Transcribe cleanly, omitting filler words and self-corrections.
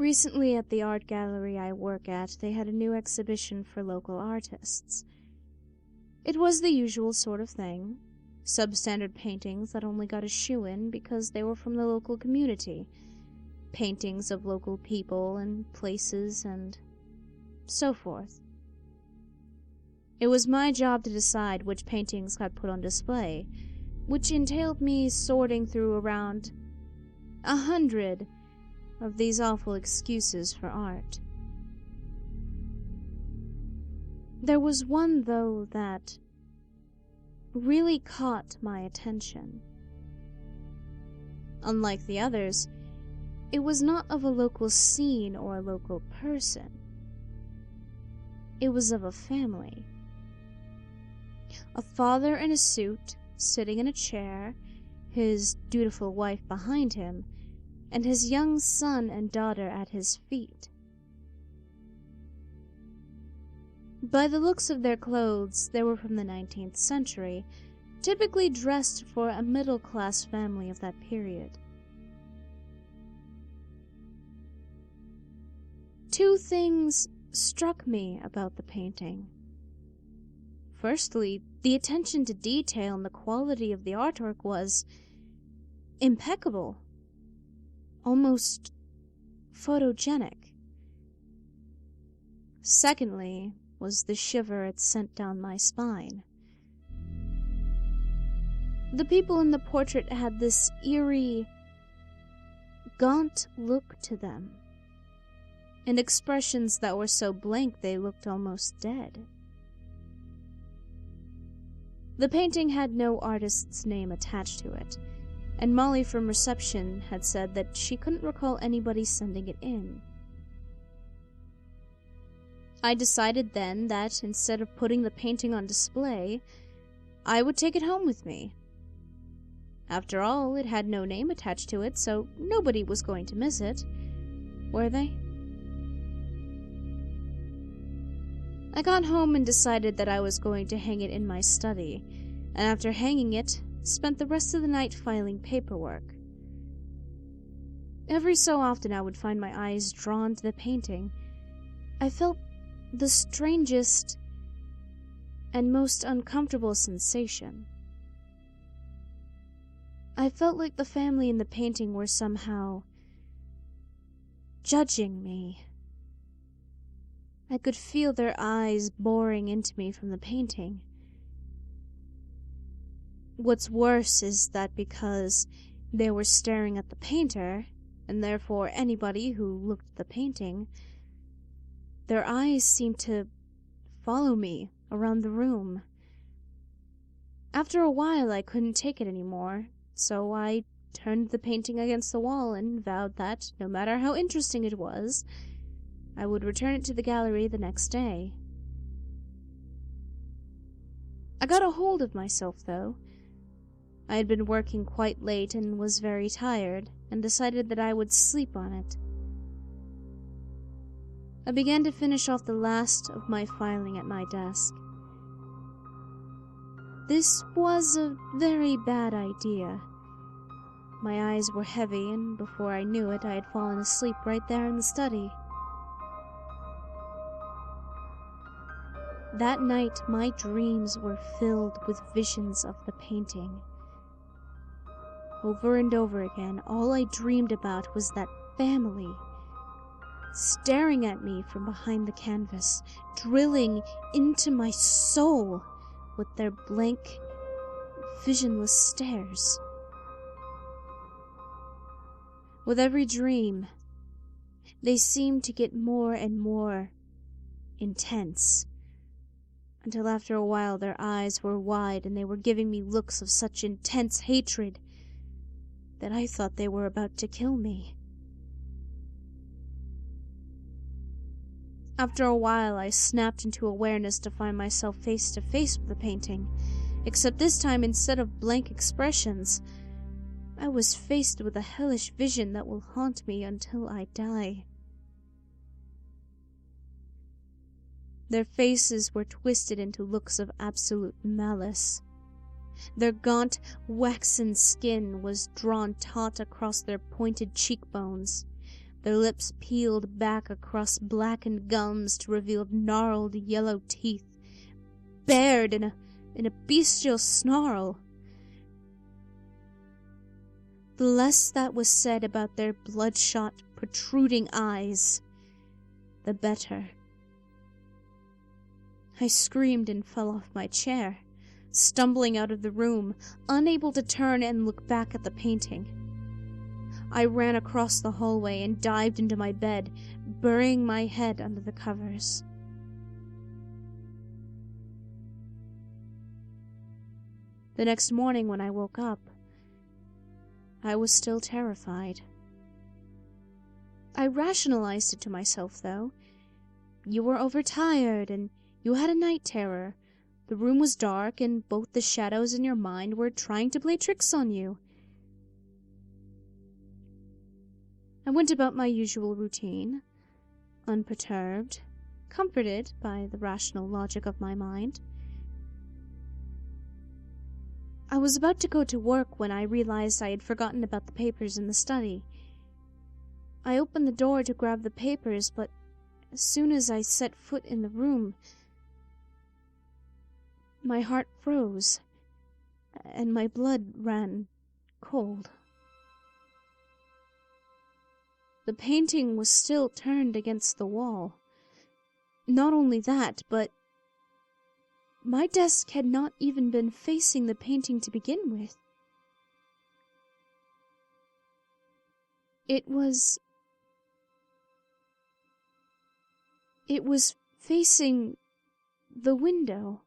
Recently at the art gallery I work at, they had a new exhibition for local artists. It was the usual sort of thing, substandard paintings that only got a shoe-in because they were from the local community, paintings of local people and places and so forth. It was my job to decide which paintings got put on display, which entailed me sorting through around 100 of these awful excuses for art. There was one, though, that really caught my attention. Unlike the others, it was not of a local scene or a local person. It was of a family. A father in a suit, sitting in a chair, his dutiful wife behind him, and his young son and daughter at his feet. By the looks of their clothes, they were from the 19th century, typically dressed for a middle-class family of that period. Two things struck me about the painting. Firstly, the attention to detail and the quality of the artwork was impeccable, almost photogenic. Secondly, was the shiver it sent down my spine. The people in the portrait had this eerie, gaunt look to them, and expressions that were so blank they looked almost dead. The painting had no artist's name attached to it, and Molly from reception had said that she couldn't recall anybody sending it in. I decided then that, instead of putting the painting on display, I would take it home with me. After all, it had no name attached to it, so nobody was going to miss it, were they? I got home and decided that I was going to hang it in my study, and after hanging it, spent the rest of the night filing paperwork. Every so often I would find my eyes drawn to the painting. I felt the strangest and most uncomfortable sensation. I felt like the family in the painting were somehow judging me. I could feel their eyes boring into me from the painting. What's worse is that because they were staring at the painter, and therefore anybody who looked at the painting, their eyes seemed to follow me around the room. After a while I couldn't take it anymore, so I turned the painting against the wall and vowed that, no matter how interesting it was, I would return it to the gallery the next day. I got a hold of myself, though. I had been working quite late and was very tired, and decided that I would sleep on it. I began to finish off the last of my filing at my desk. This was a very bad idea. My eyes were heavy, and before I knew it, I had fallen asleep right there in the study. That night, my dreams were filled with visions of the painting. Over and over again, all I dreamed about was that family, staring at me from behind the canvas, drilling into my soul with their blank, visionless stares. With every dream, they seemed to get more and more intense, until after a while their eyes were wide and they were giving me looks of such intense hatred that I thought they were about to kill me. After a while, I snapped into awareness to find myself face to face with the painting, except this time, instead of blank expressions, I was faced with a hellish vision that will haunt me until I die. Their faces were twisted into looks of absolute malice. Their gaunt, waxen skin was drawn taut across their pointed cheekbones. their lips peeled back across blackened gums to reveal gnarled yellow teeth, bared in a bestial snarl. The less that was said about their bloodshot, protruding eyes, the better. I screamed and fell off my chair, stumbling out of the room, unable to turn and look back at the painting. I ran across the hallway and dived into my bed, burying my head under the covers. The next morning when I woke up, I was still terrified. I rationalized it to myself, though. You were overtired, and you had a night terror. The room was dark, and both the shadows in your mind were trying to play tricks on you. I went about my usual routine, unperturbed, comforted by the rational logic of my mind. I was about to go to work when I realized I had forgotten about the papers in the study. I opened the door to grab the papers, but as soon as I set foot in the room, my heart froze, and my blood ran cold. The painting was still turned against the wall. Not only that, but my desk had not even been facing the painting to begin with. It was facing the window.